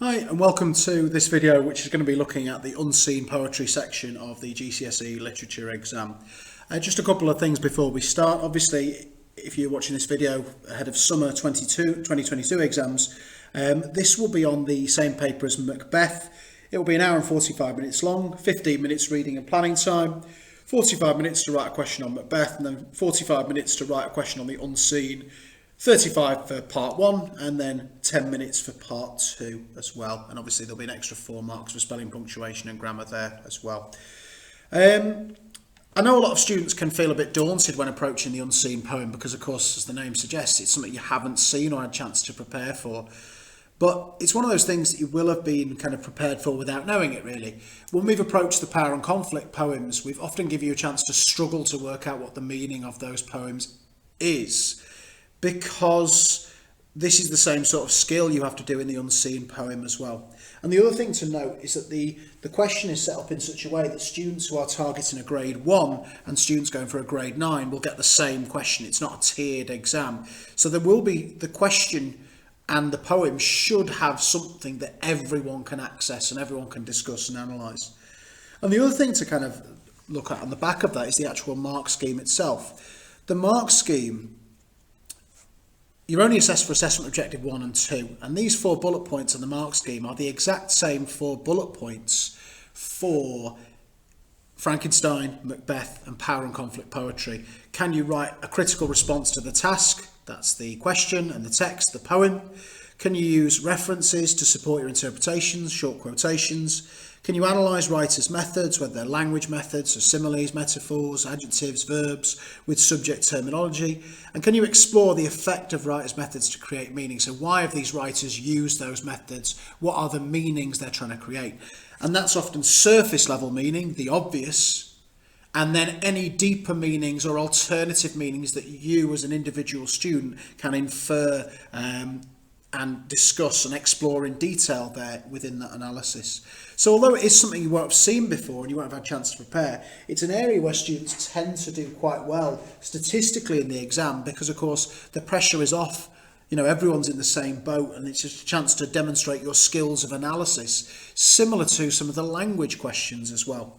Hi and welcome to this video, which is going to be looking at the unseen poetry section of the GCSE literature exam. Just a couple of things before we start. Obviously, if you're watching this video ahead of summer 2022 exams, this will be on the same paper as Macbeth. It will be an hour and 45 minutes long, 15 minutes reading and planning time, 45 minutes to write a question on Macbeth, and then 45 minutes to write a question on the unseen, 35 for part 1 and then 10 minutes for part 2 as well. And obviously there'll be an extra 4 marks for spelling, punctuation and grammar there as well. I know a lot of students can feel a bit daunted when approaching the unseen poem because, of course, as the name suggests, it's something you haven't seen or had a chance to prepare for. But it's one of those things that you will have been kind of prepared for without knowing it, really. When we've approached the power and conflict poems, we've often given you a chance to struggle to work out what the meaning of those poems is, because this is the same sort of skill you have to do in the unseen poem as well. And the other thing to note is that the question is set up in such a way that students who are targeting a grade 1 and students going for a grade 9 will get the same question. It's not a tiered exam. So there will be the question, and the poem should have something that everyone can access and everyone can discuss and analyse. And the other thing to kind of look at on the back of that is the actual mark scheme itself. The mark scheme, you're only assessed for assessment objective 1 and 2, and these 4 bullet points on the mark scheme are the exact same 4 bullet points for Frankenstein, Macbeth and power and conflict poetry. Can you write a critical response to the task? That's the question, and the text, the poem. Can you use references to support your interpretations, short quotations? Can you analyse writers' methods, whether they're language methods or similes, metaphors, adjectives, verbs, with subject terminology? And can you explore the effect of writers' methods to create meaning? So why have these writers used those methods? What are the meanings they're trying to create? And that's often surface level meaning, the obvious, and then any deeper meanings or alternative meanings that you as an individual student can infer and discuss and explore in detail there within that analysis. So although it is something you won't have seen before and you won't have had a chance to prepare, it's an area where students tend to do quite well statistically in the exam because, of course, the pressure is off. You know, everyone's in the same boat, and it's just a chance to demonstrate your skills of analysis, similar to some of the language questions as well.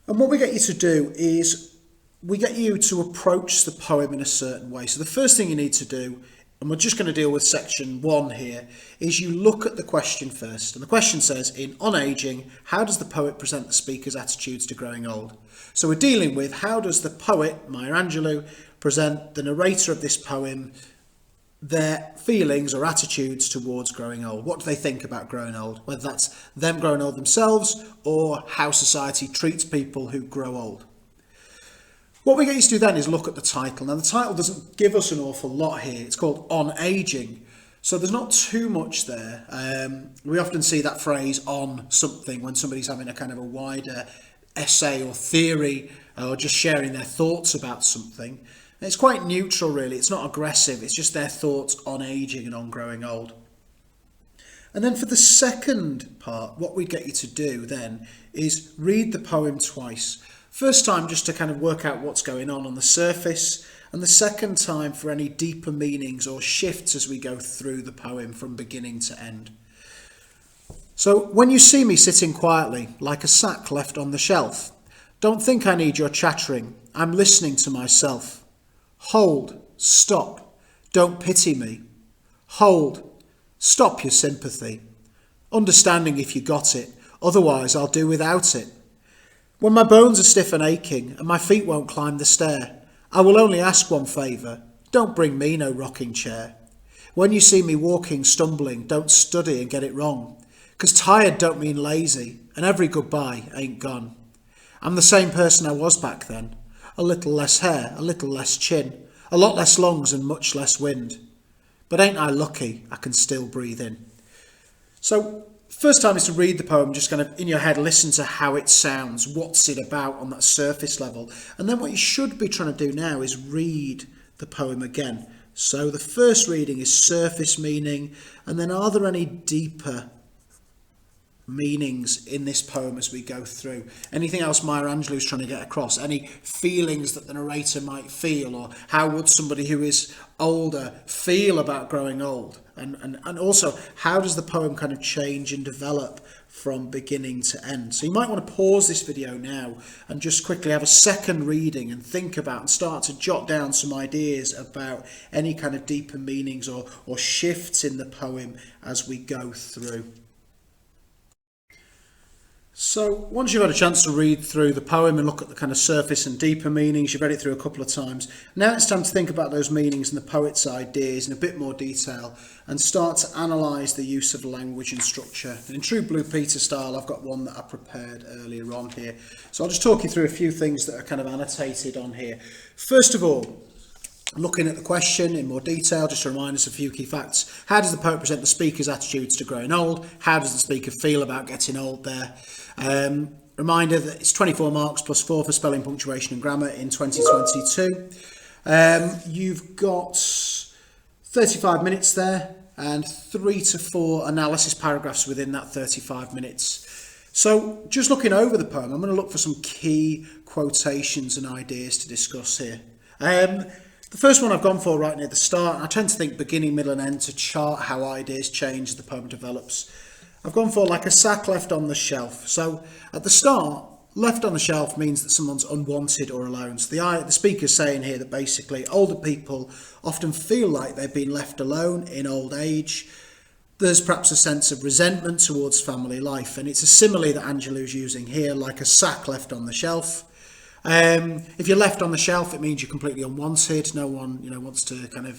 And what we get you to do is we get you to approach the poem in a certain way. So the first thing you need to do, and we're just going to deal with section 1 here, is you look at the question first. And the question says, in On Aging, how does the poet present the speaker's attitudes to growing old? So we're dealing with how does the poet, Maya Angelou, present the narrator of this poem their feelings or attitudes towards growing old. What do they think about growing old? Whether that's them growing old themselves or how society treats people who grow old. What we get you to do then is look at the title. Now the title doesn't give us an awful lot here. It's called On Aging. So there's not too much there. We often see that phrase on something when somebody's having a kind of a wider essay or theory or just sharing their thoughts about something. And it's quite neutral really. It's not aggressive. It's just their thoughts on aging and on growing old. And then for the second part, what we get you to do then is read the poem twice. First time just to kind of work out what's going on the surface, and the second time for any deeper meanings or shifts as we go through the poem from beginning to end. So when you see me sitting quietly, like a sack left on the shelf, don't think I need your chattering, I'm listening to myself. Hold, stop, don't pity me. Hold, stop your sympathy. Understanding if you got it, otherwise I'll do without it. When my bones are stiff and aching and my feet won't climb the stair, I will only ask one favour, don't bring me no rocking chair. When you see me walking, stumbling, don't study and get it wrong, 'cause tired don't mean lazy, and every goodbye ain't gone. I'm the same person I was back then, a little less hair, a little less chin, a lot less lungs and much less wind. But ain't I lucky I can still breathe in. So first time is to read the poem, just kind of in your head, listen to how it sounds, what's it about on that surface level. And then what you should be trying to do now is read the poem again. So the first reading is surface meaning, and then are there any deeper meanings in this poem as we go through. Anything else Maya Angelou's trying to get across? Any feelings that the narrator might feel, or how would somebody who is older feel about growing old? And also, how does the poem kind of change and develop from beginning to end? So you might want to pause this video now and just quickly have a second reading and think about and start to jot down some ideas about any kind of deeper meanings or shifts in the poem as we go through. So once you've had a chance to read through the poem and look at the kind of surface and deeper meanings, you've read it through a couple of times, now it's time to think about those meanings and the poet's ideas in a bit more detail and start to analyse the use of language and structure. And in true Blue Peter style, I've got one that I prepared earlier on here. So I'll just talk you through a few things that are kind of annotated on here. First of all, looking at the question in more detail, just to remind us of a few key facts. How does the poet present the speaker's attitudes to growing old? How does the speaker feel about getting old there? Reminder that it's 24 marks plus 4 for spelling, punctuation and grammar in 2022. You've got 35 minutes there and 3 to 4 analysis paragraphs within that 35 minutes. So just looking over the poem, I'm going to look for some key quotations and ideas to discuss here. The first one I've gone for right near the start, and I tend to think beginning, middle and end to chart how ideas change as the poem develops. I've gone for like a sack left on the shelf. So at the start, left on the shelf means that someone's unwanted or alone. So the speaker's saying here that basically older people often feel like they've been left alone in old age. There's perhaps a sense of resentment towards family life, and it's a simile that Angelou's using here, like a sack left on the shelf. If you're left on the shelf, it means you're completely unwanted. No one, wants to kind of,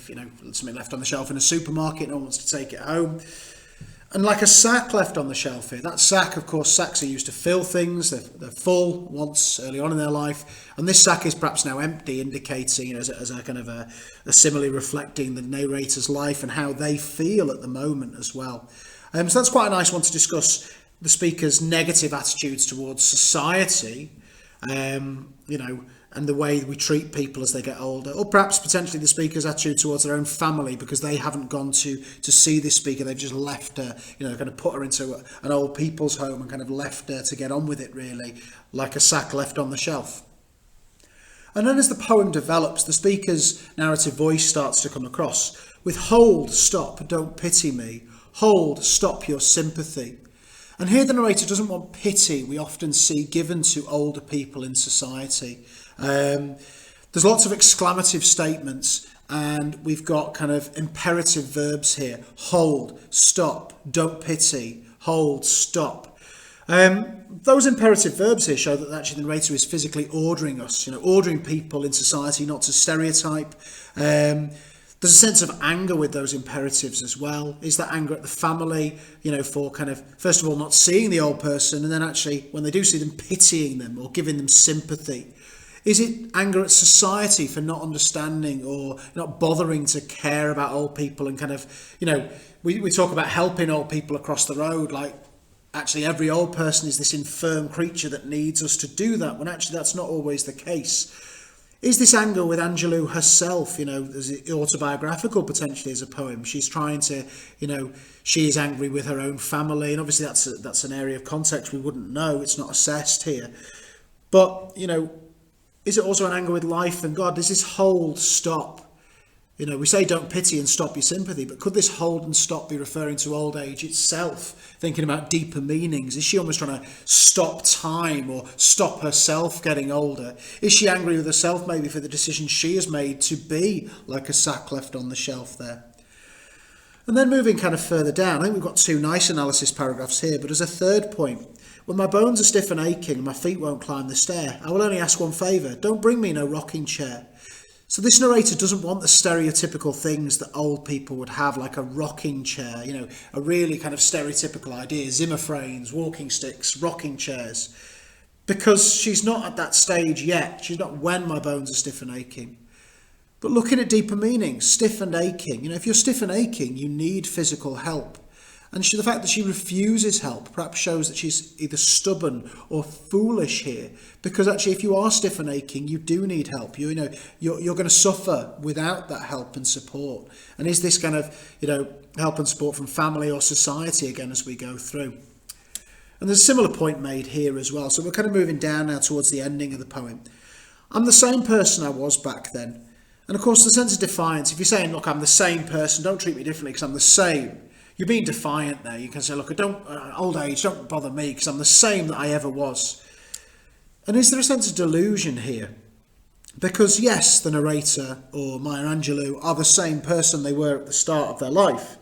something left on the shelf in a supermarket. No one wants to take it home. And like a sack left on the shelf here, that sack, of course, sacks are used to fill things. They're full once early on in their life. And this sack is perhaps now empty, indicating, as a kind of a simile reflecting the narrator's life and how they feel at the moment as well. So that's quite a nice one to discuss the speaker's negative attitudes towards society, and the way we treat people as they get older, or perhaps potentially the speaker's attitude towards their own family because they haven't gone to see this speaker. They've just left her, kind of put her into an old people's home and kind of left her to get on with it, really, like a sack left on the shelf. And then as the poem develops, the speaker's narrative voice starts to come across with hold, stop, don't pity me. Hold, stop your sympathy. And here the narrator doesn't want pity we often see given to older people in society. There's lots of exclamative statements, and we've got kind of imperative verbs here. Hold, stop, don't pity, hold, stop. Those imperative verbs here show that actually the narrator is physically ordering us, ordering people in society not to stereotype. There's a sense of anger with those imperatives as well. Is that anger at the family, for kind of, first of all, not seeing the old person, and then actually, when they do see them, pitying them or giving them sympathy? Is it anger at society for not understanding or not bothering to care about old people and kind of, we talk about helping old people across the road, like actually every old person is this infirm creature that needs us to do that, when actually that's not always the case. Is this anger with Angelou herself, is it autobiographical potentially as a poem? She's trying to, she is angry with her own family, and obviously that's an area of context we wouldn't know. It's not assessed here. But, is it also an anger with life and God? Does this hold, stop? We say don't pity and stop your sympathy, but could this hold and stop be referring to old age itself? Thinking about deeper meanings. Is she almost trying to stop time or stop herself getting older? Is she angry with herself maybe for the decision she has made to be like a sack left on the shelf there? And then moving kind of further down, I think we've got 2 nice analysis paragraphs here, but as a third point, when my bones are stiff and aching and my feet won't climb the stair, I will only ask one favour, don't bring me no rocking chair. So this narrator doesn't want the stereotypical things that old people would have, like a rocking chair, a really kind of stereotypical idea, Zimmer frames, walking sticks, rocking chairs, because she's not at that stage yet. She's not when my bones are stiff and aching. But looking at deeper meanings, stiff and aching, if you're stiff and aching, you need physical help. And the fact that she refuses help perhaps shows that she's either stubborn or foolish here. Because actually, if you are stiff and aching, you do need help. You're going to suffer without that help and support. And is this kind of, help and support from family or society again as we go through? And there's a similar point made here as well. So we're kind of moving down now towards the ending of the poem. I'm the same person I was back then. And of course, the sense of defiance, if you're saying, look, I'm the same person, don't treat me differently because I'm the same, you're being defiant there. You can say, look, old age, don't bother me because I'm the same that I ever was. And is there a sense of delusion here? Because yes, the narrator or Maya Angelou are the same person they were at the start of their life.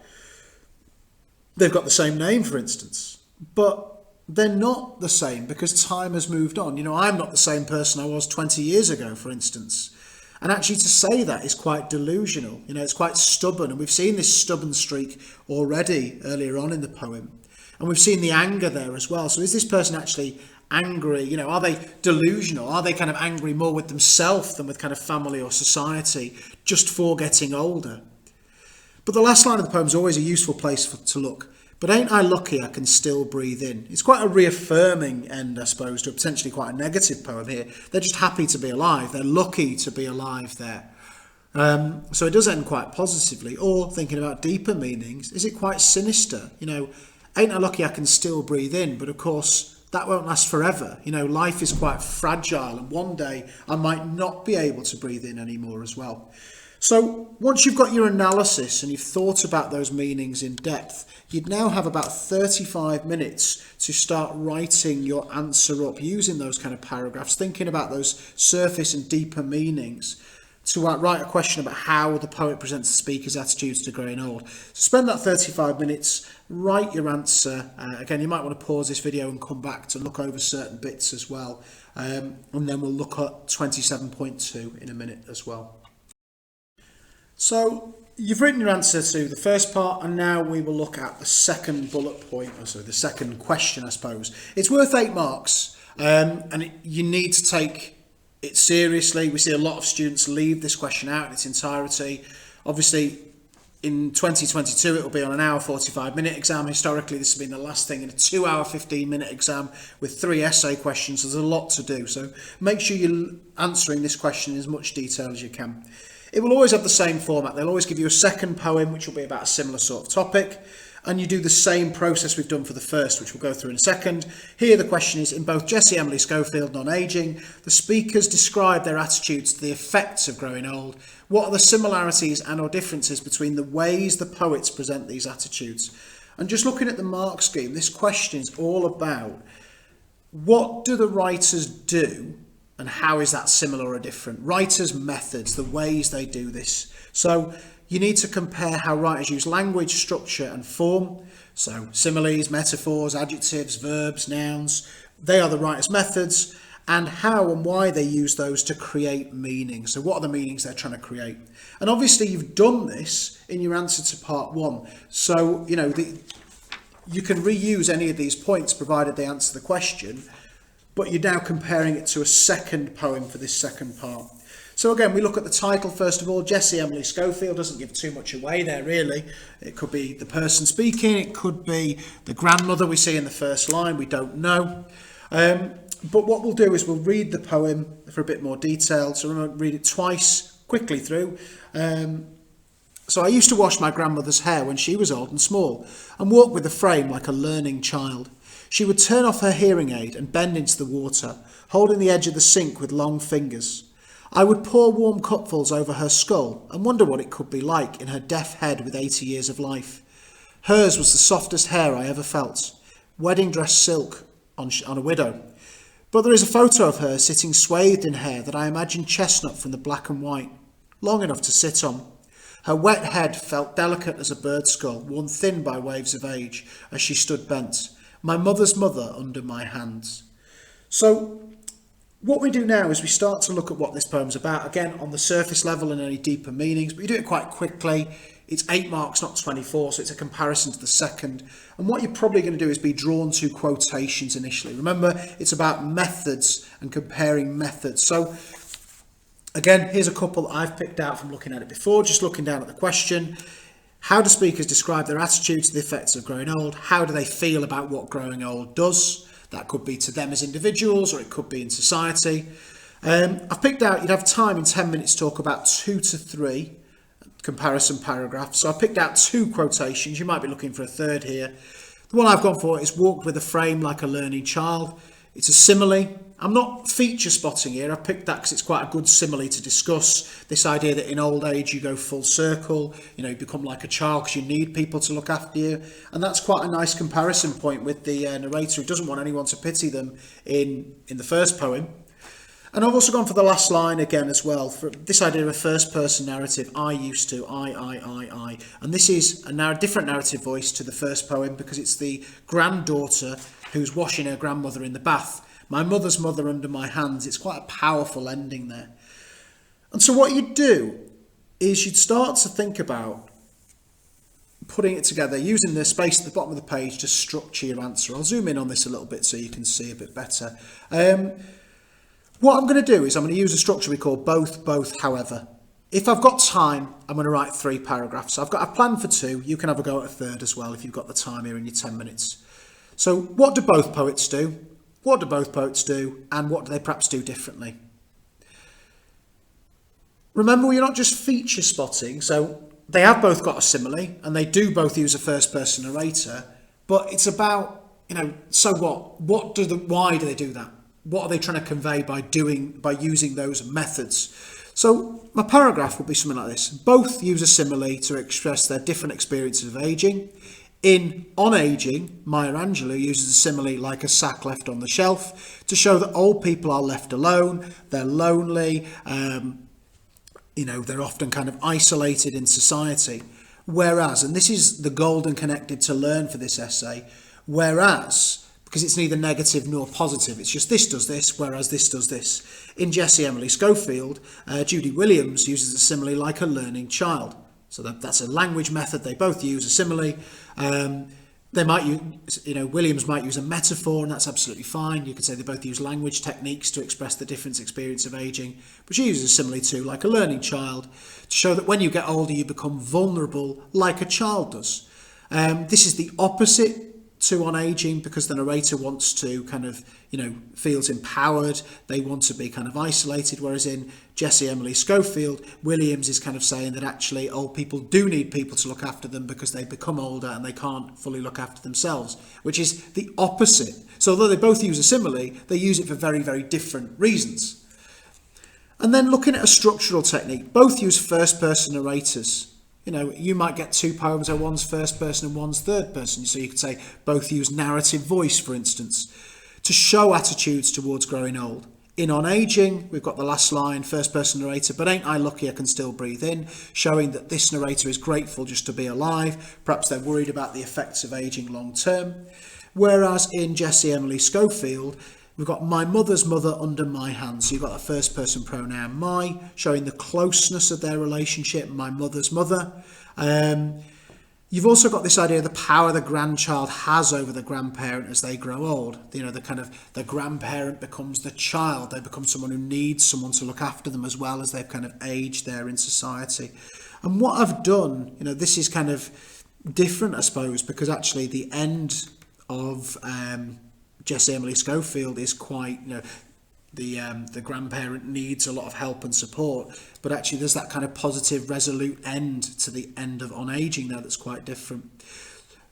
They've got the same name, for instance, but they're not the same because time has moved on. You know, I'm not the same person I was 20 years ago, for instance. And actually to say that is quite delusional. You know, it's quite stubborn. And we've seen this stubborn streak already earlier on in the poem. And we've seen the anger there as well. So is this person actually angry? You know, are they delusional? Are they kind of angry more with themselves than with kind of family or society just for getting older? But the last line of the poem is always a useful place to look. But ain't I lucky I can still breathe in? It's quite a reaffirming end, I suppose, to a potentially quite a negative poem here. They're just happy to be alive. They're lucky to be alive there. So it does end quite positively. Or thinking about deeper meanings, is it quite sinister? You know, ain't I lucky I can still breathe in? But of course, that won't last forever. You know, life is quite fragile, and one day I might not be able to breathe in anymore as well. So once you've got your analysis and you've thought about those meanings in depth, you'd now have about 35 minutes to start writing your answer up using those kind of paragraphs, thinking about those surface and deeper meanings, to write a question about how the poet presents the speaker's attitudes to growing old. So spend that 35 minutes, write your answer. Again, you might want to pause this video and come back to look over certain bits as well. And then we'll look at 27.2 in a minute as well. So you've written your answer to the first part, and now we will look at the second bullet point, or so the second question, I suppose. It's worth 8 marks, and you need to take it seriously. We see a lot of students leave this question out in its entirety. Obviously, in 2022, it will be on an hour 45-minute exam. Historically, this has been the last thing in a 2-hour 15-minute exam with 3 essay questions. There's a lot to do, so make sure you're answering this question in as much detail as you can. It will always have the same format. They'll always give you a second poem, which will be about a similar sort of topic. And you do the same process we've done for the first, which we'll go through in a second. Here the question is, in both Jessie Emily Schofield, Non-Aging, the speakers describe their attitudes to the effects of growing old. What are the similarities and or differences between the ways the poets present these attitudes? And just looking at the mark scheme, this question is all about what do the writers do and how is that similar or different? Writers' methods, the ways they do this. So you need to compare how writers use language, structure and form. So similes, metaphors, adjectives, verbs, nouns. They are the writers' methods, and how and why they use those to create meaning. So what are the meanings they're trying to create? And obviously you've done this in your answer to part 1. So, you know, you can reuse any of these points provided they answer the question, but you're now comparing it to a second poem for this second part. So again, we look at the title first of all. Jessie Emily Schofield doesn't give too much away there really. It could be the person speaking, it could be the grandmother we see in the first line, we don't know. But what we'll do is we'll read the poem for a bit more detail. So I'm going to read it twice, quickly through. So I used to wash my grandmother's hair when she was old and small, and walk with the frame like a learning child. She would turn off her hearing aid and bend into the water, holding the edge of the sink with long fingers. I would pour warm cupfuls over her skull and wonder what it could be like in her deaf head with 80 years of life. Hers was the softest hair I ever felt, wedding dress silk on a widow. But there is a photo of her sitting swathed in hair that I imagine chestnut from the black and white, long enough to sit on. Her wet head felt delicate as a bird's skull, worn thin by waves of age, as she stood bent. My mother's mother under my hands. So what we do now is we start to look at what this poem's about, again on the surface level and any deeper meanings, but you do it quite quickly. It's 8 marks, not 24, so it's a comparison to the second. And what you're probably going to do is be drawn to quotations initially. Remember, it's about methods and comparing methods. So again, here's a couple I've picked out from looking at it before, just looking down at the question. How do speakers describe their attitude to the effects of growing old? How do they feel about what growing old does? That could be to them as individuals, or it could be in society. I've picked out, you'd have time in 10 minutes to talk about 2 to 3 comparison paragraphs. So I picked out 2 quotations. You might be looking for a third here. The one I've gone for is walked with a frame like a learning child. It's a simile. I'm not feature spotting here. I've picked that because it's quite a good simile to discuss. This idea that in old age you go full circle, you become like a child because you need people to look after you. And that's quite a nice comparison point with the narrator who doesn't want anyone to pity them in the first poem. And I've also gone for the last line again as well, for this idea of a first-person narrative. I used to, I. And this is a different narrative voice to the first poem because it's the granddaughter who's washing her grandmother in the bath. My mother's mother under my hands. It's quite a powerful ending there. And so what you'd do is you'd start to think about putting it together, using the space at the bottom of the page to structure your answer. I'll zoom in on this a little bit so you can see a bit better. What I'm going to do is I'm going to use a structure we call both, however. If I've got time, I'm going to write 3 paragraphs. I've got a plan for 2. You can have a go at a third as well if you've got the time here in your 10 minutes. So what do both poets do? What do both poets do? And what do they perhaps do differently? Remember, you're not just feature spotting. So they have both got a simile and they do both use a first person narrator. But it's about, so what? Why do they do that? What are they trying to convey by using those methods? So my paragraph would be something like this. Both use a simile to express their different experiences of aging. On aging, Maya Angelou uses a simile like a sack left on the shelf to show that old people are left alone, they're lonely, they're often kind of isolated in society. Whereas, and this is the golden connected to learn for this essay, because it's neither negative nor positive. It's just this does this, whereas this does this. In Jessie Emily Schofield, Judy Williams uses a simile like a learning child. So that's a language method. They both use a simile. They might use, Williams might use a metaphor, and that's absolutely fine. You could say they both use language techniques to express the different experience of aging. But she uses a simile too, like a learning child, to show that when you get older, you become vulnerable like a child does. This is the opposite to on aging, because the narrator wants to kind of, feels empowered. They want to be kind of isolated. Whereas in Jessie Emily Schofield, Williams is kind of saying that actually old people do need people to look after them because they become older and they can't fully look after themselves, which is the opposite. So although they both use a simile, they use it for very, very different reasons. And then looking at a structural technique, both use first person narrators. You might get 2 poems where one's first person and one's third person. So you could say both use narrative voice, for instance, to show attitudes towards growing old. In On Aging, we've got the last line, first person narrator, but ain't I lucky I can still breathe in, showing that this narrator is grateful just to be alive. Perhaps they're worried about the effects of aging long term. Whereas in Jessie Emily Schofield, we've got my mother's mother under my hands. So you've got the first person pronoun my, showing the closeness of their relationship, my mother's mother. You've also got this idea of the power the grandchild has over the grandparent as they grow old. The grandparent becomes the child. They become someone who needs someone to look after them as well as they've kind of aged there in society. And what I've done, this is kind of different, I suppose, because actually the end of Jessie Emily Schofield is quite, the grandparent needs a lot of help and support, but actually there's that kind of positive, resolute end to the end of On Aging there that's quite different.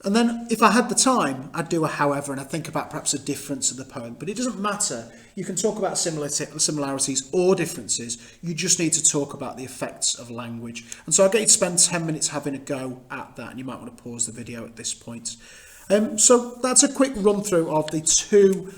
And then if I had the time, I'd do a however, and I'd think about perhaps a difference of the poem, but it doesn't matter. You can talk about similarities or differences. You just need to talk about the effects of language. And so I'll get you to spend 10 minutes having a go at that, and you might want to pause the video at this point. So that's a quick run through of the 2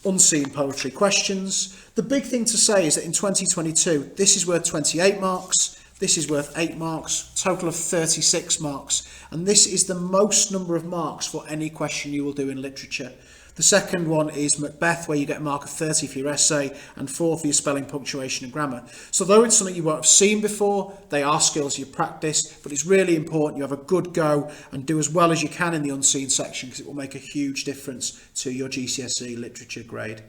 unseen poetry questions. The big thing to say is that in 2022, this is worth 28 marks, this is worth 8 marks, total of 36 marks. And this is the most number of marks for any question you will do in literature. The second one is Macbeth, where you get a mark of 30 for your essay and 4 for your spelling, punctuation and grammar. So though it's something you won't have seen before, they are skills you practice, but it's really important you have a good go and do as well as you can in the unseen section, because it will make a huge difference to your GCSE literature grade.